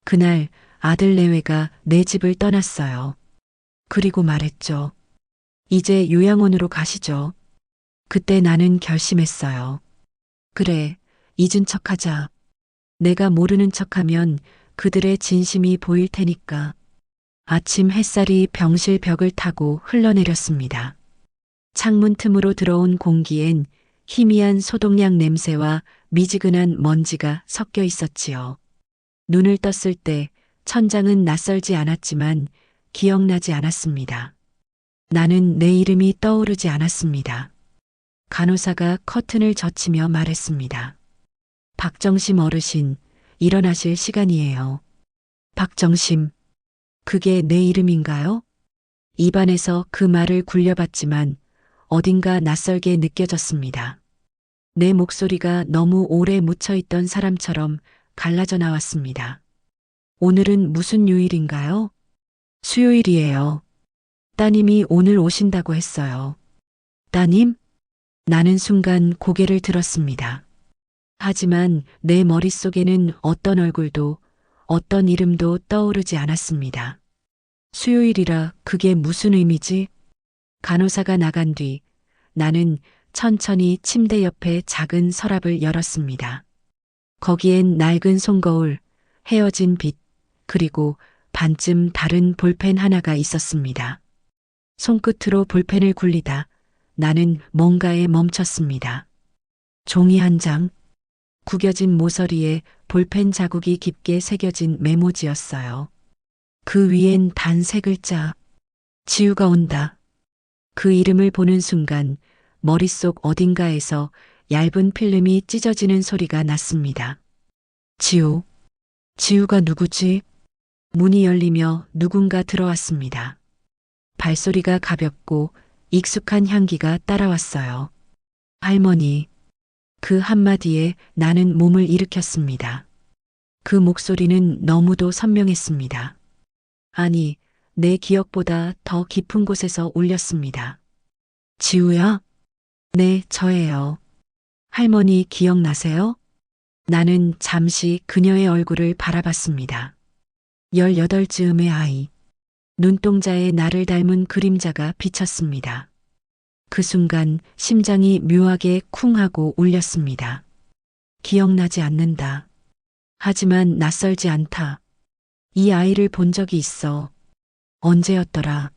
그날 아들 내외가 내 집을 떠났어요. 그리고 말했죠. 이제 요양원으로 가시죠. 그때 나는 결심했어요. 그래, 잊은 척하자. 내가 모르는 척하면 그들의 진심이 보일 테니까. 아침 햇살이 병실 벽을 타고 흘러내렸습니다. 창문 틈으로 들어온 공기엔 희미한 소독약 냄새와 미지근한 먼지가 섞여 있었지요. 눈을 떴을 때 천장은 낯설지 않았지만 기억나지 않았습니다. 나는 내 이름이 떠오르지 않았습니다. 간호사가 커튼을 젖히며 말했습니다. 박정심 어르신, 일어나실 시간이에요. 박정심, 그게 내 이름인가요? 입안에서 그 말을 굴려봤지만 어딘가 낯설게 느껴졌습니다. 내 목소리가 너무 오래 묻혀있던 사람처럼 갈라져 나왔습니다. 오늘은 무슨 요일인가요? 수요일이에요. 따님이 오늘 오신다고 했어요. 따님? 나는 순간 고개를 들었습니다. 하지만 내 머릿속에는 어떤 얼굴도 어떤 이름도 떠오르지 않았습니다. 수요일이라 그게 무슨 의미지? 간호사가 나간 뒤 나는 천천히 침대 옆에 작은 서랍을 열었습니다. 거기엔 낡은 손거울, 헤어진 빗, 그리고 반쯤 다른 볼펜 하나가 있었습니다. 손끝으로 볼펜을 굴리다 나는 뭔가에 멈췄습니다. 종이 한 장, 구겨진 모서리에 볼펜 자국이 깊게 새겨진 메모지였어요. 그 위엔 단 세 글자, 지우가 온다. 그 이름을 보는 순간 머릿속 어딘가에서 얇은 필름이 찢어지는 소리가 났습니다. 지우, 지우가 누구지? 문이 열리며 누군가 들어왔습니다. 발소리가 가볍고 익숙한 향기가 따라왔어요. 할머니. 그 한마디에 나는 몸을 일으켰습니다. 그 목소리는 너무도 선명했습니다. 아니, 내 기억보다 더 깊은 곳에서 울렸습니다. 지우야? 네, 저예요. 할머니 기억나세요? 나는 잠시 그녀의 얼굴을 바라봤습니다. 18즈음의 아이. 눈동자에 나를 닮은 그림자가 비쳤습니다. 그 순간 심장이 묘하게 쿵 하고 울렸습니다. 기억나지 않는다. 하지만 낯설지 않다. 이 아이를 본 적이 있어. 언제였더라?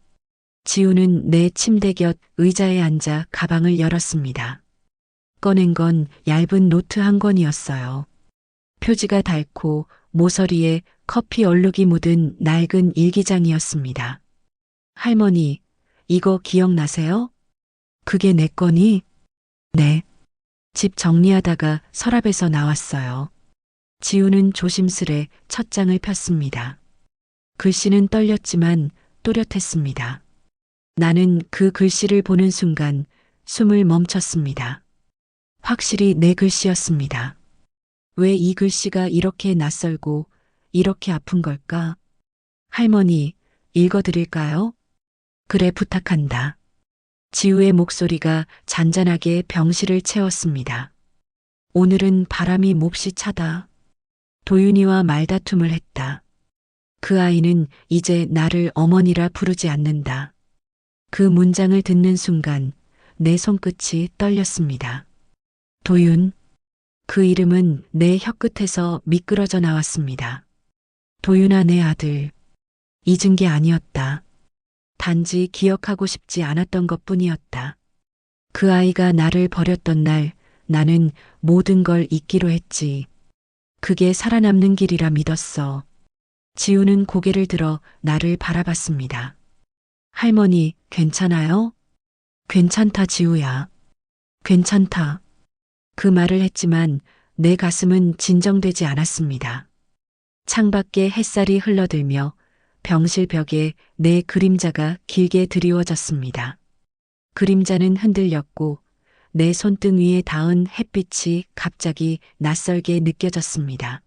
지우는 내 침대 곁 의자에 앉아 가방을 열었습니다. 꺼낸 건 얇은 노트 한 권이었어요. 표지가 닳고 모서리에 커피 얼룩이 묻은 낡은 일기장이었습니다. 할머니, 이거 기억나세요? 그게 내 거니? 네. 집 정리하다가 서랍에서 나왔어요. 지우는 조심스레 첫 장을 폈습니다. 글씨는 떨렸지만 또렷했습니다. 나는 그 글씨를 보는 순간 숨을 멈췄습니다. 확실히 내 글씨였습니다. 왜 이 글씨가 이렇게 낯설고 이렇게 아픈 걸까? 할머니, 읽어드릴까요? 그래, 부탁한다. 지우의 목소리가 잔잔하게 병실을 채웠습니다. 오늘은 바람이 몹시 차다. 도윤이와 말다툼을 했다. 그 아이는 이제 나를 어머니라 부르지 않는다. 그 문장을 듣는 순간 내 손끝이 떨렸습니다. 도윤. 그 이름은 내 혀끝에서 미끄러져 나왔습니다. 도윤아, 내 아들. 잊은 게 아니었다. 단지 기억하고 싶지 않았던 것뿐이었다. 그 아이가 나를 버렸던 날 나는 모든 걸 잊기로 했지. 그게 살아남는 길이라 믿었어. 지우는 고개를 들어 나를 바라봤습니다. 할머니, 괜찮아요? 괜찮다, 지우야. 괜찮다. 그 말을 했지만 내 가슴은 진정되지 않았습니다. 창밖에 햇살이 흘러들며 병실 벽에 내 그림자가 길게 드리워졌습니다. 그림자는 흔들렸고 내 손등 위에 닿은 햇빛이 갑자기 낯설게 느껴졌습니다.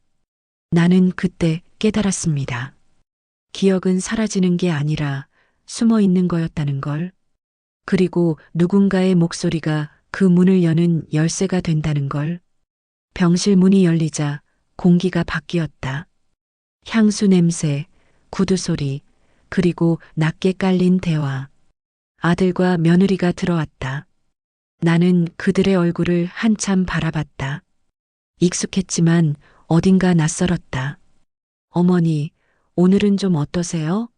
나는 그때 깨달았습니다. 기억은 사라지는 게 아니라 숨어 있는 거였다는 걸. 그리고 누군가의 목소리가 그 문을 여는 열쇠가 된다는 걸. 병실 문이 열리자 공기가 바뀌었다. 향수 냄새, 구두 소리, 그리고 낮게 깔린 대화. 아들과 며느리가 들어왔다. 나는 그들의 얼굴을 한참 바라봤다. 익숙했지만 어딘가 낯설었다. 어머니, 오늘은 좀 어떠세요?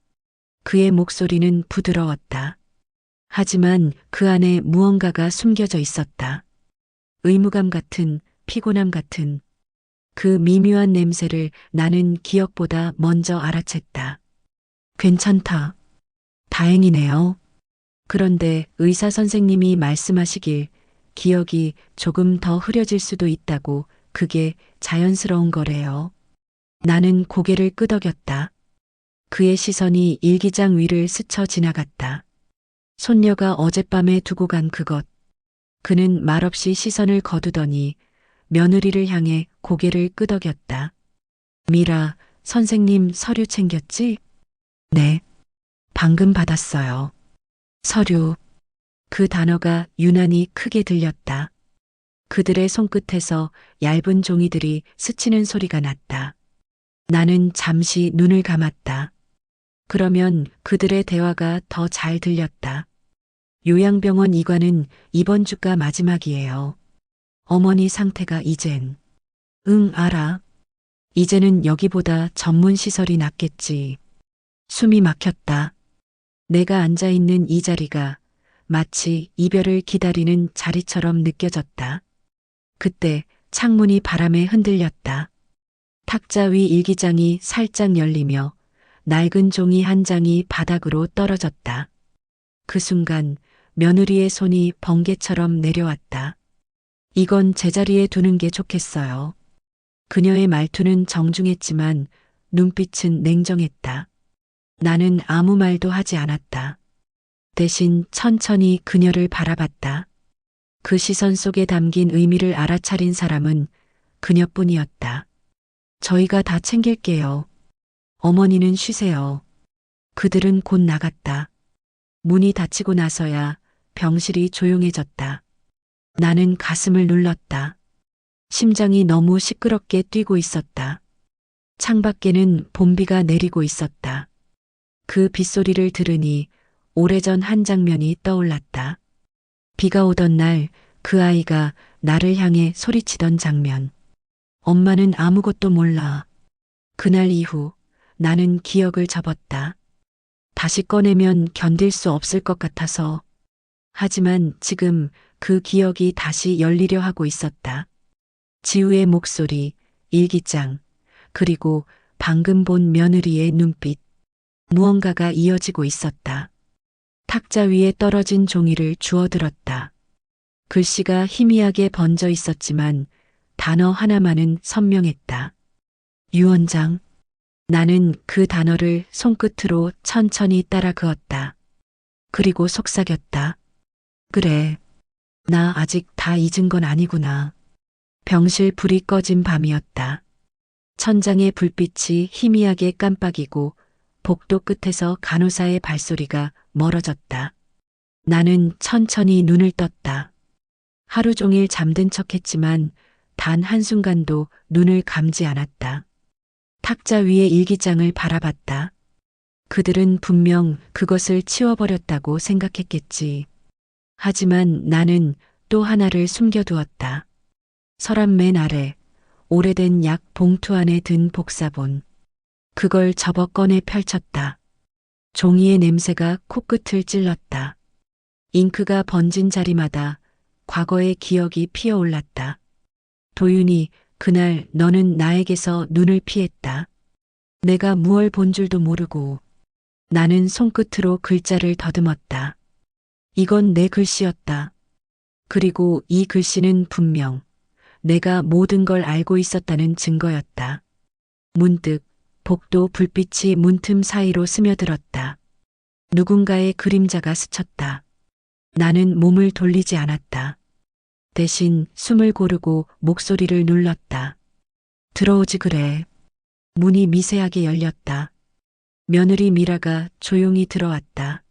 그의 목소리는 부드러웠다. 하지만 그 안에 무언가가 숨겨져 있었다. 의무감 같은, 피곤함 같은. 그 미묘한 냄새를 나는 기억보다 먼저 알아챘다. 괜찮다. 다행이네요. 그런데 의사 선생님이 말씀하시길 기억이 조금 더 흐려질 수도 있다고 그게 자연스러운 거래요. 나는 고개를 끄덕였다. 그의 시선이 일기장 위를 스쳐 지나갔다. 손녀가 어젯밤에 두고 간 그것. 그는 말없이 시선을 거두더니 며느리를 향해 고개를 끄덕였다. 미라, 선생님 서류 챙겼지? 네. 방금 받았어요. 서류. 그 단어가 유난히 크게 들렸다. 그들의 손끝에서 얇은 종이들이 스치는 소리가 났다. 나는 잠시 눈을 감았다. 그러면 그들의 대화가 더 잘 들렸다. 요양병원 이관은 이번 주가 마지막이에요. 어머니 상태가 이젠. 응, 알아. 이제는 여기보다 전문 시설이 낫겠지. 숨이 막혔다. 내가 앉아 있는 이 자리가 마치 이별을 기다리는 자리처럼 느껴졌다. 그때 창문이 바람에 흔들렸다. 탁자 위 일기장이 살짝 열리며 낡은 종이 한 장이 바닥으로 떨어졌다. 그 순간 며느리의 손이 번개처럼 내려왔다. 이건 제자리에 두는 게 좋겠어요. 그녀의 말투는 정중했지만 눈빛은 냉정했다. 나는 아무 말도 하지 않았다. 대신 천천히 그녀를 바라봤다. 그 시선 속에 담긴 의미를 알아차린 사람은 그녀뿐이었다. 저희가 다 챙길게요. 어머니는 쉬세요. 그들은 곧 나갔다. 문이 닫히고 나서야 병실이 조용해졌다. 나는 가슴을 눌렀다. 심장이 너무 시끄럽게 뛰고 있었다. 창밖에는 봄비가 내리고 있었다. 그 빗소리를 들으니 오래전 한 장면이 떠올랐다. 비가 오던 날 그 아이가 나를 향해 소리치던 장면. 엄마는 아무것도 몰라. 그날 이후 나는 기억을 접었다. 다시 꺼내면 견딜 수 없을 것 같아서. 하지만 지금 그 기억이 다시 열리려 하고 있었다. 지우의 목소리, 일기장, 그리고 방금 본 며느리의 눈빛. 무언가가 이어지고 있었다. 탁자 위에 떨어진 종이를 주워들었다. 글씨가 희미하게 번져 있었지만 단어 하나만은 선명했다. 유언장. 나는 그 단어를 손끝으로 천천히 따라 그었다. 그리고 속삭였다. 그래. 나 아직 다 잊은 건 아니구나. 병실 불이 꺼진 밤이었다. 천장의 불빛이 희미하게 깜빡이고 복도 끝에서 간호사의 발소리가 멀어졌다. 나는 천천히 눈을 떴다. 하루 종일 잠든 척했지만 단 한순간도 눈을 감지 않았다. 탁자 위의 일기장을 바라봤다. 그들은 분명 그것을 치워버렸다고 생각했겠지. 하지만 나는 또 하나를 숨겨두었다. 서랍 맨 아래 오래된 약 봉투 안에 든 복사본. 그걸 접어 꺼내 펼쳤다. 종이의 냄새가 코끝을 찔렀다. 잉크가 번진 자리마다 과거의 기억이 피어올랐다. 도윤이, 그날 너는 나에게서 눈을 피했다. 내가 무얼 본 줄도 모르고. 나는 손끝으로 글자를 더듬었다. 이건 내 글씨였다. 그리고 이 글씨는 분명 내가 모든 걸 알고 있었다는 증거였다. 문득 복도 불빛이 문틈 사이로 스며들었다. 누군가의 그림자가 스쳤다. 나는 몸을 돌리지 않았다. 대신 숨을 고르고 목소리를 눌렀다. 들어오지 그래. 문이 미세하게 열렸다. 며느리 미라가 조용히 들어왔다.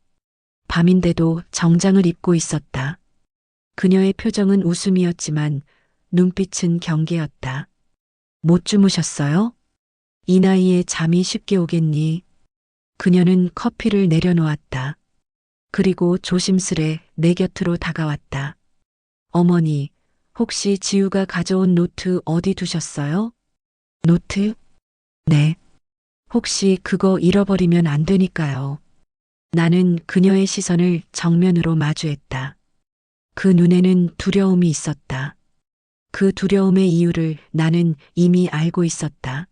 밤인데도 정장을 입고 있었다. 그녀의 표정은 웃음이었지만 눈빛은 경계였다. 못 주무셨어요? 이 나이에 잠이 쉽게 오겠니? 그녀는 커피를 내려놓았다. 그리고 조심스레 내 곁으로 다가왔다. 어머니, 혹시 지우가 가져온 노트 어디 두셨어요? 노트? 네. 혹시 그거 잃어버리면 안 되니까요. 나는 그녀의 시선을 정면으로 마주했다. 그 눈에는 두려움이 있었다. 그 두려움의 이유를 나는 이미 알고 있었다.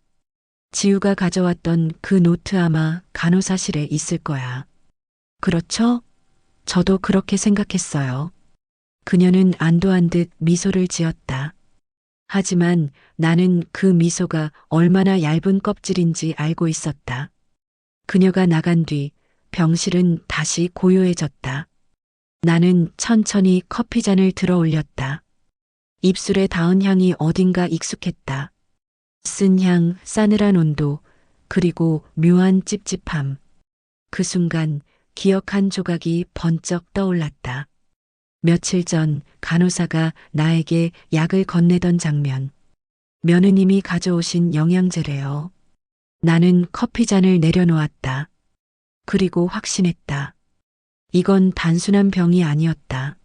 지우가 가져왔던 그 노트 아마 간호사실에 있을 거야. 그렇죠? 저도 그렇게 생각했어요. 그녀는 안도한 듯 미소를 지었다. 하지만 나는 그 미소가 얼마나 얇은 껍질인지 알고 있었다. 그녀가 나간 뒤 병실은 다시 고요해졌다. 나는 천천히 커피잔을 들어 올렸다. 입술에 닿은 향이 어딘가 익숙했다. 쓴 향, 싸늘한 온도, 그리고 묘한 찝찝함. 그 순간 기억 한 조각이 번쩍 떠올랐다. 며칠 전 간호사가 나에게 약을 건네던 장면. 며느님이 가져오신 영양제래요. 나는 커피잔을 내려놓았다. 그리고 확신했다. 이건 단순한 병이 아니었다.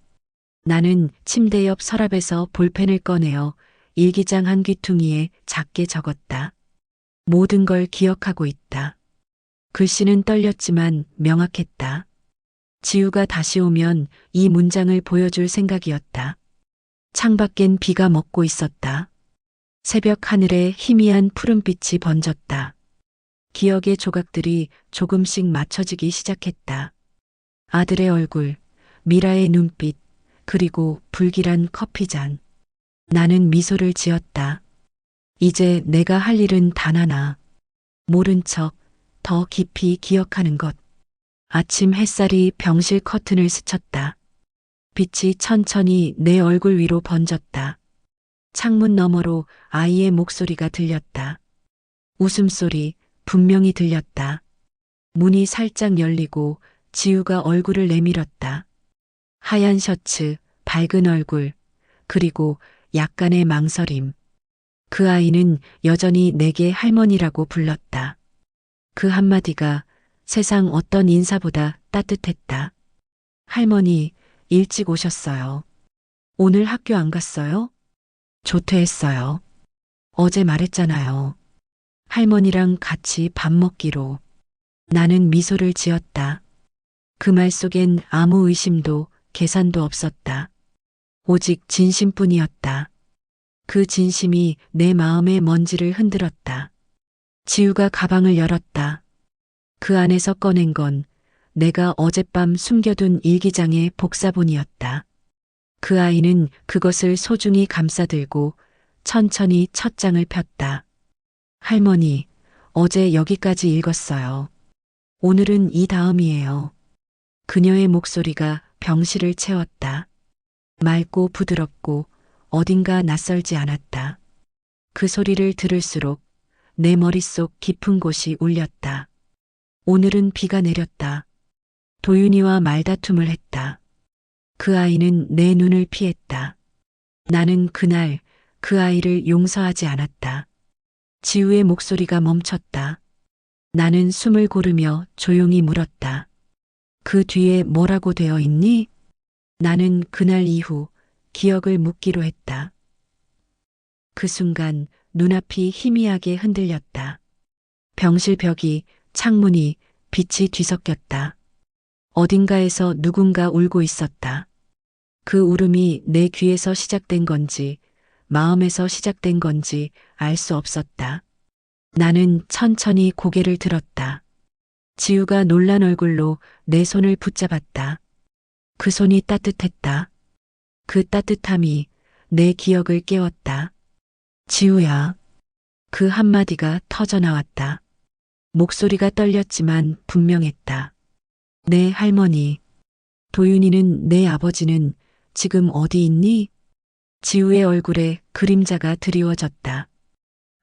나는 침대 옆 서랍에서 볼펜을 꺼내어 일기장 한 귀퉁이에 작게 적었다. 모든 걸 기억하고 있다. 글씨는 떨렸지만 명확했다. 지우가 다시 오면 이 문장을 보여줄 생각이었다. 창밖엔 비가 먹고 있었다. 새벽 하늘에 희미한 푸른빛이 번졌다. 기억의 조각들이 조금씩 맞춰지기 시작했다. 아들의 얼굴, 미라의 눈빛, 그리고 불길한 커피잔. 나는 미소를 지었다. 이제 내가 할 일은 단 하나. 모른 척 더 깊이 기억하는 것. 아침 햇살이 병실 커튼을 스쳤다. 빛이 천천히 내 얼굴 위로 번졌다. 창문 너머로 아이의 목소리가 들렸다. 웃음소리 분명히 들렸다. 문이 살짝 열리고 지우가 얼굴을 내밀었다. 하얀 셔츠, 밝은 얼굴, 그리고 약간의 망설임. 그 아이는 여전히 내게 할머니라고 불렀다. 그 한마디가 세상 어떤 인사보다 따뜻했다. 할머니, 일찍 오셨어요. 오늘 학교 안 갔어요? 조퇴했어요. 어제 말했잖아요. 할머니랑 같이 밥 먹기로. 나는 미소를 지었다. 그 말 속엔 아무 의심도 계산도 없었다. 오직 진심뿐이었다. 그 진심이 내 마음의 먼지를 흔들었다. 지우가 가방을 열었다. 그 안에서 꺼낸 건 내가 어젯밤 숨겨둔 일기장의 복사본이었다. 그 아이는 그것을 소중히 감싸들고 천천히 첫 장을 폈다. 할머니, 어제 여기까지 읽었어요. 오늘은 이 다음이에요. 그녀의 목소리가 병실을 채웠다. 맑고 부드럽고 어딘가 낯설지 않았다. 그 소리를 들을수록 내 머릿속 깊은 곳이 울렸다. 오늘은 비가 내렸다. 도윤이와 말다툼을 했다. 그 아이는 내 눈을 피했다. 나는 그날 그 아이를 용서하지 않았다. 지우의 목소리가 멈췄다. 나는 숨을 고르며 조용히 물었다. 그 뒤에 뭐라고 되어 있니? 나는 그날 이후 기억을 묻기로 했다. 그 순간 눈앞이 희미하게 흔들렸다. 병실 벽이, 창문이, 빛이 뒤섞였다. 어딘가에서 누군가 울고 있었다. 그 울음이 내 귀에서 시작된 건지, 마음에서 시작된 건지 알 수 없었다. 나는 천천히 고개를 들었다. 지우가 놀란 얼굴로 내 손을 붙잡았다. 그 손이 따뜻했다. 그 따뜻함이 내 기억을 깨웠다. 지우야. 그 한마디가 터져나왔다. 목소리가 떨렸지만 분명했다. 내 할머니. 도윤이는 내 아버지는 지금 어디 있니? 지우의 얼굴에 그림자가 드리워졌다.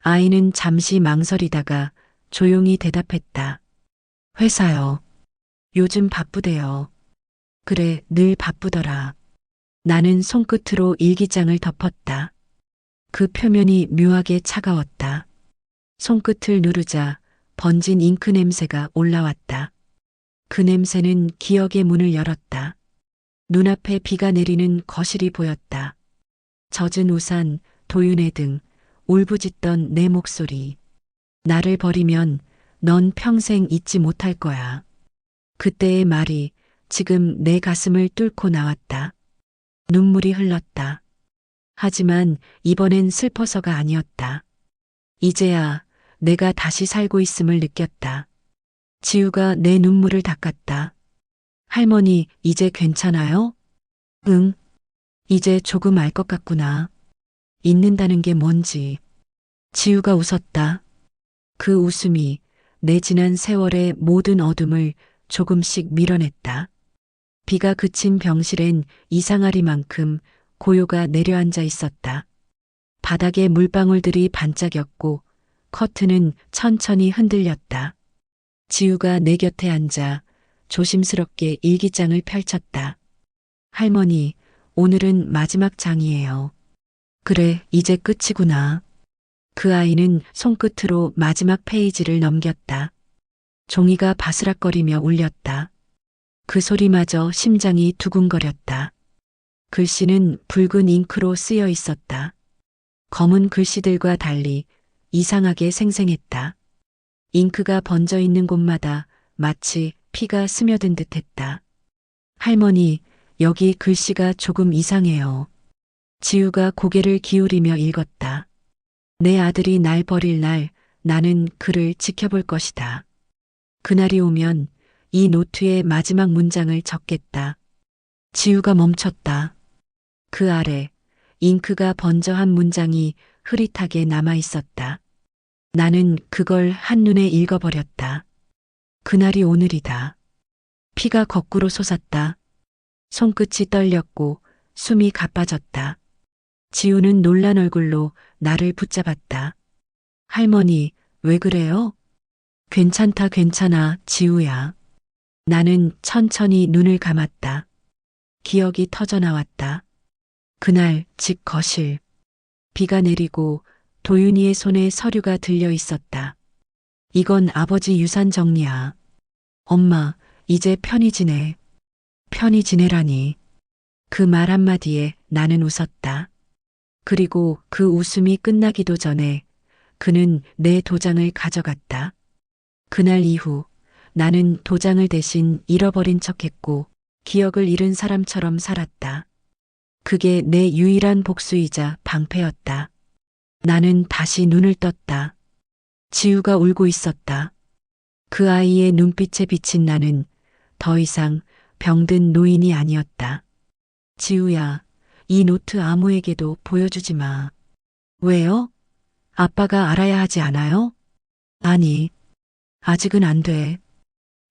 아이는 잠시 망설이다가 조용히 대답했다. 회사요. 요즘 바쁘대요. 그래, 늘 바쁘더라. 나는 손끝으로 일기장을 덮었다. 그 표면이 묘하게 차가웠다. 손끝을 누르자 번진 잉크 냄새가 올라왔다. 그 냄새는 기억의 문을 열었다. 눈앞에 비가 내리는 거실이 보였다. 젖은 우산, 도윤의 등, 울부짖던 내 목소리. 나를 버리면 넌 평생 잊지 못할 거야. 그때의 말이 지금 내 가슴을 뚫고 나왔다. 눈물이 흘렀다. 하지만 이번엔 슬퍼서가 아니었다. 이제야 내가 다시 살고 있음을 느꼈다. 지우가 내 눈물을 닦았다. 할머니, 이제 괜찮아요? 응. 이제 조금 알 것 같구나. 잊는다는 게 뭔지. 지우가 웃었다. 그 웃음이 내 지난 세월의 모든 어둠을 조금씩 밀어냈다. 비가 그친 병실엔 이상하리만큼 고요가 내려앉아 있었다. 바닥에 물방울들이 반짝였고 커튼은 천천히 흔들렸다. 지우가 내 곁에 앉아 조심스럽게 일기장을 펼쳤다. 할머니, 오늘은 마지막 장이에요. 그래, 이제 끝이구나. 그 아이는 손끝으로 마지막 페이지를 넘겼다. 종이가 바스락거리며 울렸다. 그 소리마저 심장이 두근거렸다. 글씨는 붉은 잉크로 쓰여 있었다. 검은 글씨들과 달리 이상하게 생생했다. 잉크가 번져 있는 곳마다 마치 피가 스며든 듯했다. 할머니, 여기 글씨가 조금 이상해요. 지우가 고개를 기울이며 읽었다. 내 아들이 날 버릴 날 나는 그를 지켜볼 것이다. 그날이 오면 이 노트의 마지막 문장을 적겠다. 지우가 멈췄다. 그 아래 잉크가 번져 한 문장이 흐릿하게 남아 있었다. 나는 그걸 한눈에 읽어버렸다. 그날이 오늘이다. 피가 거꾸로 솟았다. 손끝이 떨렸고 숨이 가빠졌다. 지우는 놀란 얼굴로 나를 붙잡았다. 할머니, 왜 그래요? 괜찮다, 괜찮아, 지우야. 나는 천천히 눈을 감았다. 기억이 터져나왔다. 그날 집 거실. 비가 내리고 도윤이의 손에 서류가 들려 있었다. 이건 아버지 유산 정리야. 엄마, 이제 편히 지내. 편히 지내라니. 그 말 한마디에 나는 웃었다. 그리고 그 웃음이 끝나기도 전에 그는 내 도장을 가져갔다. 그날 이후 나는 도장을 대신 잃어버린 척했고 기억을 잃은 사람처럼 살았다. 그게 내 유일한 복수이자 방패였다. 나는 다시 눈을 떴다. 지우가 울고 있었다. 그 아이의 눈빛에 비친 나는 더 이상 병든 노인이 아니었다. 지우야, 이 노트 아무에게도 보여주지 마. 왜요? 아빠가 알아야 하지 않아요? 아니, 아직은 안 돼.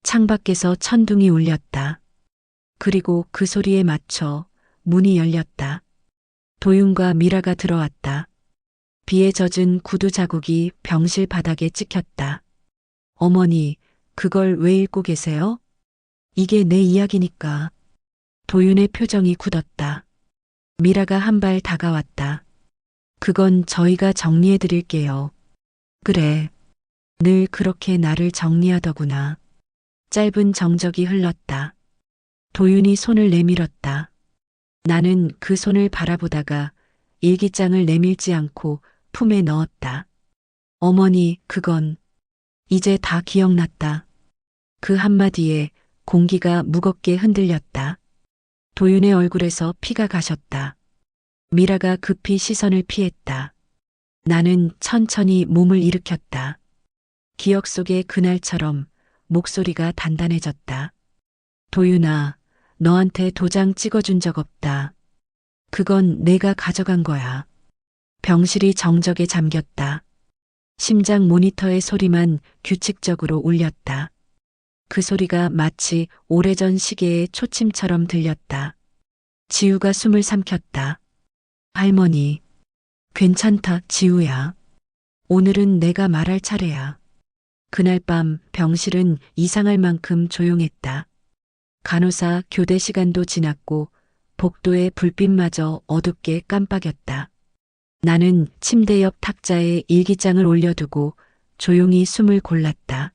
창밖에서 천둥이 울렸다. 그리고 그 소리에 맞춰 문이 열렸다. 도윤과 미라가 들어왔다. 비에 젖은 구두 자국이 병실 바닥에 찍혔다. 어머니, 그걸 왜 읽고 계세요? 이게 내 이야기니까. 도윤의 표정이 굳었다. 미라가 한 발 다가왔다. 그건 저희가 정리해 드릴게요. 그래. 늘 그렇게 나를 정리하더구나. 짧은 정적이 흘렀다. 도윤이 손을 내밀었다. 나는 그 손을 바라보다가 일기장을 내밀지 않고 품에 넣었다. 어머니, 그건 이제 다 기억났다. 그 한마디에 공기가 무겁게 흔들렸다. 도윤의 얼굴에서 피가 가셨다. 미라가 급히 시선을 피했다. 나는 천천히 몸을 일으켰다. 기억 속의 그날처럼 목소리가 단단해졌다. 도윤아, 너한테 도장 찍어준 적 없다. 그건 내가 가져간 거야. 병실이 정적에 잠겼다. 심장 모니터의 소리만 규칙적으로 울렸다. 그 소리가 마치 오래전 시계의 초침처럼 들렸다. 지우가 숨을 삼켰다. 할머니, 괜찮다, 지우야. 오늘은 내가 말할 차례야. 그날 밤 병실은 이상할 만큼 조용했다. 간호사 교대 시간도 지났고 복도의 불빛마저 어둡게 깜빡였다. 나는 침대 옆 탁자에 일기장을 올려두고 조용히 숨을 골랐다.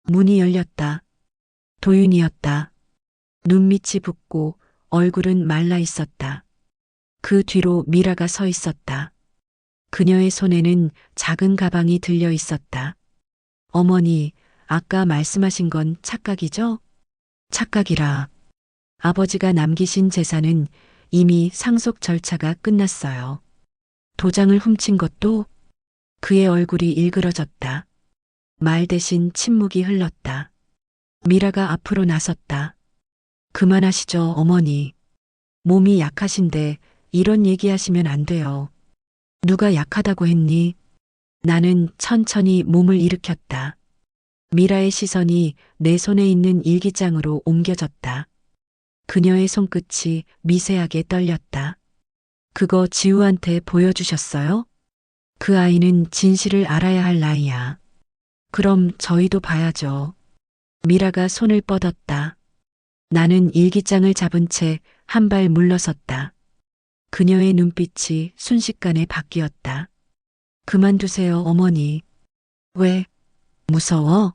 문이 열렸다. 도윤이었다. 눈밑이 붓고 얼굴은 말라 있었다. 그 뒤로 미라가 서 있었다. 그녀의 손에는 작은 가방이 들려 있었다. 어머니, 아까 말씀하신 건 착각이죠? 착각이라. 아버지가 남기신 재산은 이미 상속 절차가 끝났어요. 도장을 훔친 것도. 그의 얼굴이 일그러졌다. 말 대신 침묵이 흘렀다. 미라가 앞으로 나섰다. 그만하시죠, 어머니. 몸이 약하신데 이런 얘기하시면 안 돼요. 누가 약하다고 했니? 나는 천천히 몸을 일으켰다. 미라의 시선이 내 손에 있는 일기장으로 옮겨졌다. 그녀의 손끝이 미세하게 떨렸다. 그거 지우한테 보여주셨어요? 그 아이는 진실을 알아야 할 나이야. 그럼 저희도 봐야죠. 미라가 손을 뻗었다. 나는 일기장을 잡은 채 한 발 물러섰다. 그녀의 눈빛이 순식간에 바뀌었다. 그만두세요, 어머니. 왜? 무서워?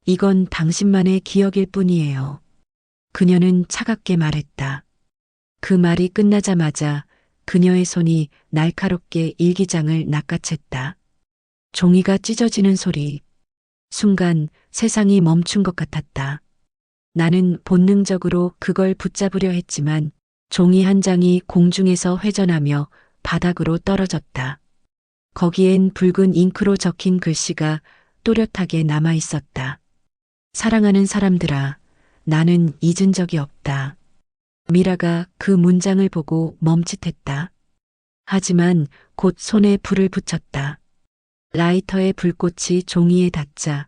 이건 당신만의 기억일 뿐이에요. 그녀는 차갑게 말했다. 그 말이 끝나자마자 그녀의 손이 날카롭게 일기장을 낚아챘다. 종이가 찢어지는 소리. 순간 세상이 멈춘 것 같았다. 나는 본능적으로 그걸 붙잡으려 했지만 종이 한 장이 공중에서 회전하며 바닥으로 떨어졌다. 거기엔 붉은 잉크로 적힌 글씨가 또렷하게 남아 있었다. 사랑하는 사람들아, 나는 잊은 적이 없다. 미라가 그 문장을 보고 멈칫했다. 하지만 곧 손에 불을 붙였다. 라이터의 불꽃이 종이에 닿자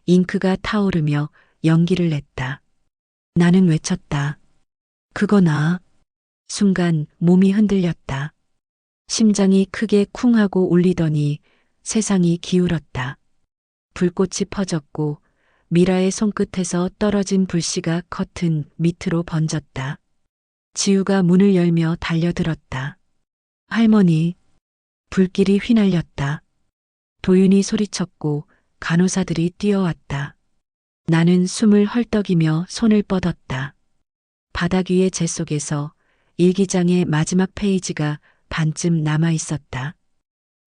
잉크가 타오르며 연기를 냈다. 나는 외쳤다. 그거나. 순간 몸이 흔들렸다. 심장이 크게 쿵 하고 울리더니 세상이 기울었다. 불꽃이 퍼졌고 미라의 손끝에서 떨어진 불씨가 커튼 밑으로 번졌다. 지우가 문을 열며 달려들었다. 할머니. 불길이 휘날렸다. 도윤이 소리쳤고 간호사들이 뛰어왔다. 나는 숨을 헐떡이며 손을 뻗었다. 바닥 위의 재 속에서 일기장의 마지막 페이지가 반쯤 남아 있었다.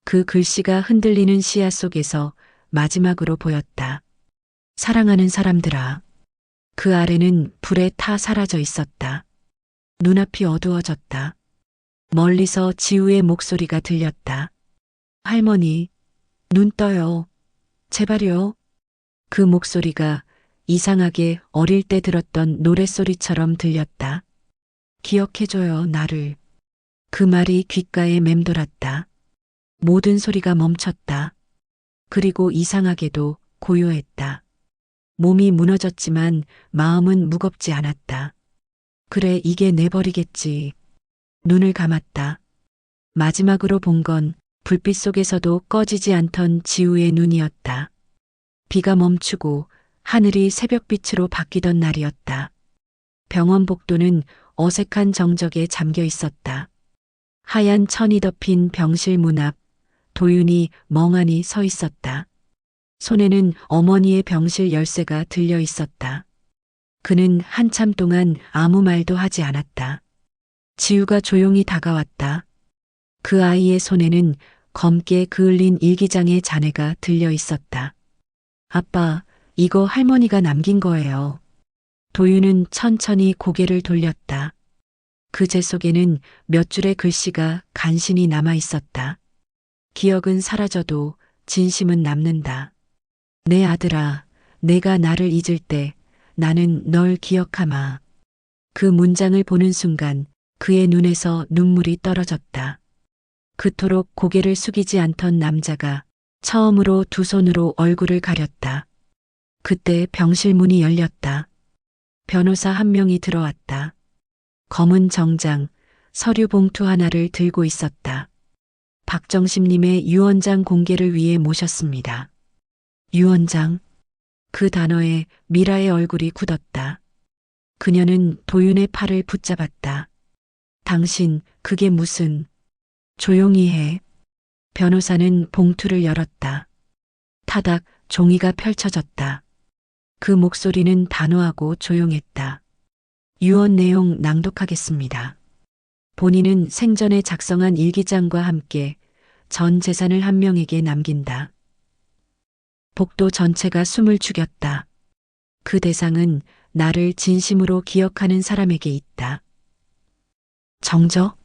그 글씨가 흔들리는 시야 속에서 마지막으로 보였다. 사랑하는 사람들아. 그 아래는 불에 타 사라져 있었다. 눈앞이 어두워졌다. 멀리서 지우의 목소리가 들렸다. 할머니, 눈 떠요. 제발요. 그 목소리가 이상하게 어릴 때 들었던 노랫소리처럼 들렸다. 기억해줘요, 나를. 그 말이 귓가에 맴돌았다. 모든 소리가 멈췄다. 그리고 이상하게도 고요했다. 몸이 무너졌지만 마음은 무겁지 않았다. 그래, 이게 내버리겠지. 눈을 감았다. 마지막으로 본 건 불빛 속에서도 꺼지지 않던 지우의 눈이었다. 비가 멈추고 하늘이 새벽빛으로 바뀌던 날이었다. 병원 복도는 어색한 정적에 잠겨 있었다. 하얀 천이 덮인 병실 문 앞 도윤이 멍하니 서 있었다. 손에는 어머니의 병실 열쇠가 들려 있었다. 그는 한참 동안 아무 말도 하지 않았다. 지우가 조용히 다가왔다. 그 아이의 손에는 검게 그을린 일기장의 잔해가 들려 있었다. 아빠, 이거 할머니가 남긴 거예요. 도윤은 천천히 고개를 돌렸다. 그 재 속에는 몇 줄의 글씨가 간신히 남아 있었다. 기억은 사라져도 진심은 남는다. 내 아들아, 내가 나를 잊을 때 나는 널 기억하마. 그 문장을 보는 순간 그의 눈에서 눈물이 떨어졌다. 그토록 고개를 숙이지 않던 남자가 처음으로 두 손으로 얼굴을 가렸다. 그때 병실 문이 열렸다. 변호사 한 명이 들어왔다. 검은 정장, 서류 봉투 하나를 들고 있었다. 박정심님의 유언장 공개를 위해 모셨습니다. 유언장. 그 단어에 미라의 얼굴이 굳었다. 그녀는 도윤의 팔을 붙잡았다. 당신, 그게 무슨... 조용히 해. 변호사는 봉투를 열었다. 타닥 종이가 펼쳐졌다. 그 목소리는 단호하고 조용했다. 유언 내용 낭독하겠습니다. 본인은 생전에 작성한 일기장과 함께 전 재산을 한 명에게 남긴다. 복도 전체가 숨을 죽였다. 그 대상은 나를 진심으로 기억하는 사람에게 있다. 정적?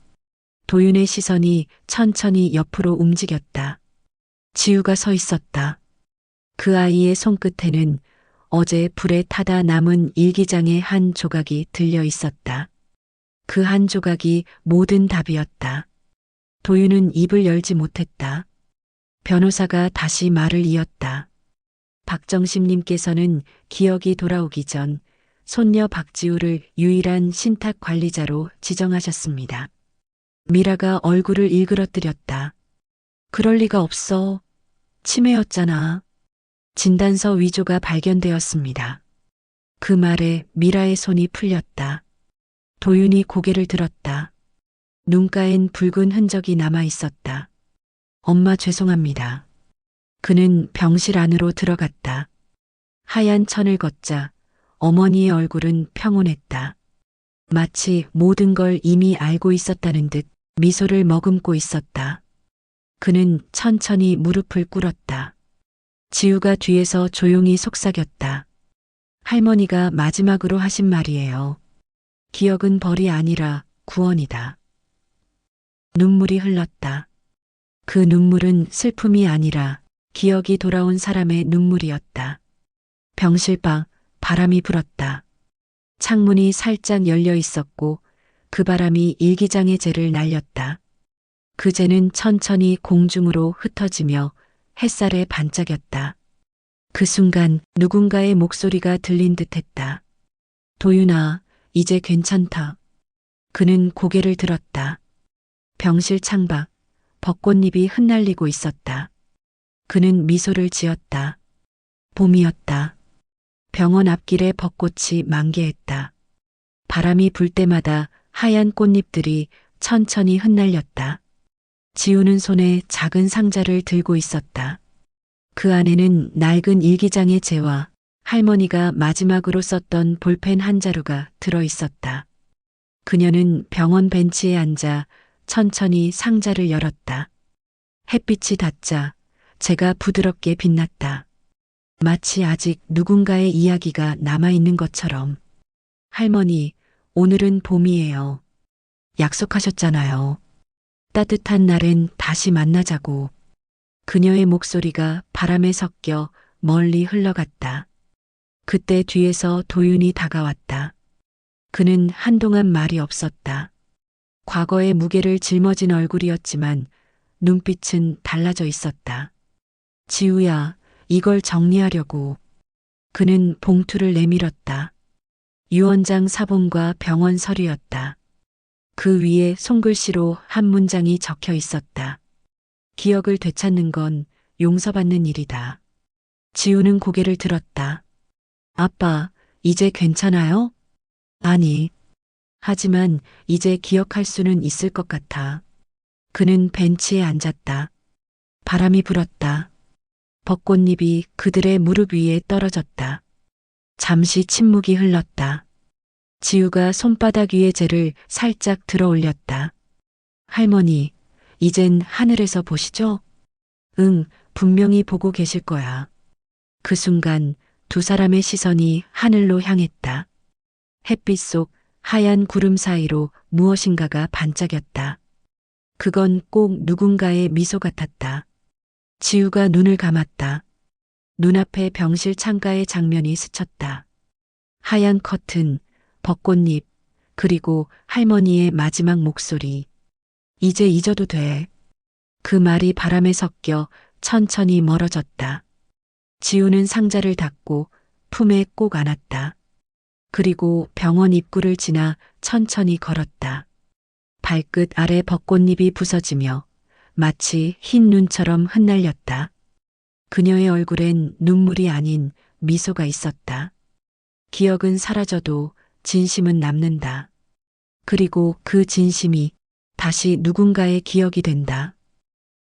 도윤의 시선이 천천히 옆으로 움직였다. 지우가 서 있었다. 그 아이의 손끝에는 어제 불에 타다 남은 일기장의 한 조각이 들려 있었다. 그 한 조각이 모든 답이었다. 도윤은 입을 열지 못했다. 변호사가 다시 말을 이었다. 박정심님께서는 기억이 돌아오기 전 손녀 박지우를 유일한 신탁 관리자로 지정하셨습니다. 미라가 얼굴을 일그러뜨렸다. 그럴 리가 없어. 치매였잖아. 진단서 위조가 발견되었습니다. 그 말에 미라의 손이 풀렸다. 도윤이 고개를 들었다. 눈가엔 붉은 흔적이 남아 있었다. 엄마 죄송합니다. 그는 병실 안으로 들어갔다. 하얀 천을 걷자 어머니의 얼굴은 평온했다. 마치 모든 걸 이미 알고 있었다는 듯 미소를 머금고 있었다. 그는 천천히 무릎을 꿇었다. 지우가 뒤에서 조용히 속삭였다. 할머니가 마지막으로 하신 말이에요. 기억은 벌이 아니라 구원이다. 눈물이 흘렀다. 그 눈물은 슬픔이 아니라 기억이 돌아온 사람의 눈물이었다. 병실 밖 바람이 불었다. 창문이 살짝 열려 있었고 그 바람이 일기장의 재를 날렸다. 그 재는 천천히 공중으로 흩어지며 햇살에 반짝였다. 그 순간 누군가의 목소리가 들린 듯했다. 도윤아, 이제 괜찮다. 그는 고개를 들었다. 병실 창밖 벚꽃잎이 흩날리고 있었다. 그는 미소를 지었다. 봄이었다. 병원 앞길에 벚꽃이 만개했다. 바람이 불 때마다 하얀 꽃잎들이 천천히 흩날렸다. 지우는 손에 작은 상자를 들고 있었다. 그 안에는 낡은 일기장의 재와 할머니가 마지막으로 썼던 볼펜 한 자루가 들어 있었다. 그녀는 병원 벤치에 앉아 천천히 상자를 열었다. 햇빛이 닿자 재가 부드럽게 빛났다. 마치 아직 누군가의 이야기가 남아있는 것처럼. 할머니, 오늘은 봄이에요. 약속하셨잖아요. 따뜻한 날엔 다시 만나자고. 그녀의 목소리가 바람에 섞여 멀리 흘러갔다. 그때 뒤에서 도윤이 다가왔다. 그는 한동안 말이 없었다. 과거의 무게를 짊어진 얼굴이었지만 눈빛은 달라져 있었다. 지우야, 이걸 정리하려고. 그는 봉투를 내밀었다. 유언장 사본과 병원 서류였다. 그 위에 손글씨로 한 문장이 적혀 있었다. 기억을 되찾는 건 용서받는 일이다. 지우는 고개를 들었다. 아빠, 이제 괜찮아요? 아니. 하지만 이제 기억할 수는 있을 것 같아. 그는 벤치에 앉았다. 바람이 불었다. 벚꽃잎이 그들의 무릎 위에 떨어졌다. 잠시 침묵이 흘렀다. 지우가 손바닥 위에 재를 살짝 들어 올렸다. 할머니, 이젠 하늘에서 보시죠? 응, 분명히 보고 계실 거야. 그 순간 두 사람의 시선이 하늘로 향했다. 햇빛 속 하얀 구름 사이로 무엇인가가 반짝였다. 그건 꼭 누군가의 미소 같았다. 지우가 눈을 감았다. 눈앞에 병실 창가의 장면이 스쳤다. 하얀 커튼, 벚꽃잎, 그리고 할머니의 마지막 목소리. 이제 잊어도 돼. 그 말이 바람에 섞여 천천히 멀어졌다. 지우는 상자를 닫고 품에 꼭 안았다. 그리고 병원 입구를 지나 천천히 걸었다. 발끝 아래 벚꽃잎이 부서지며 마치 흰 눈처럼 흩날렸다. 그녀의 얼굴엔 눈물이 아닌 미소가 있었다. 기억은 사라져도 진심은 남는다. 그리고 그 진심이 다시 누군가의 기억이 된다.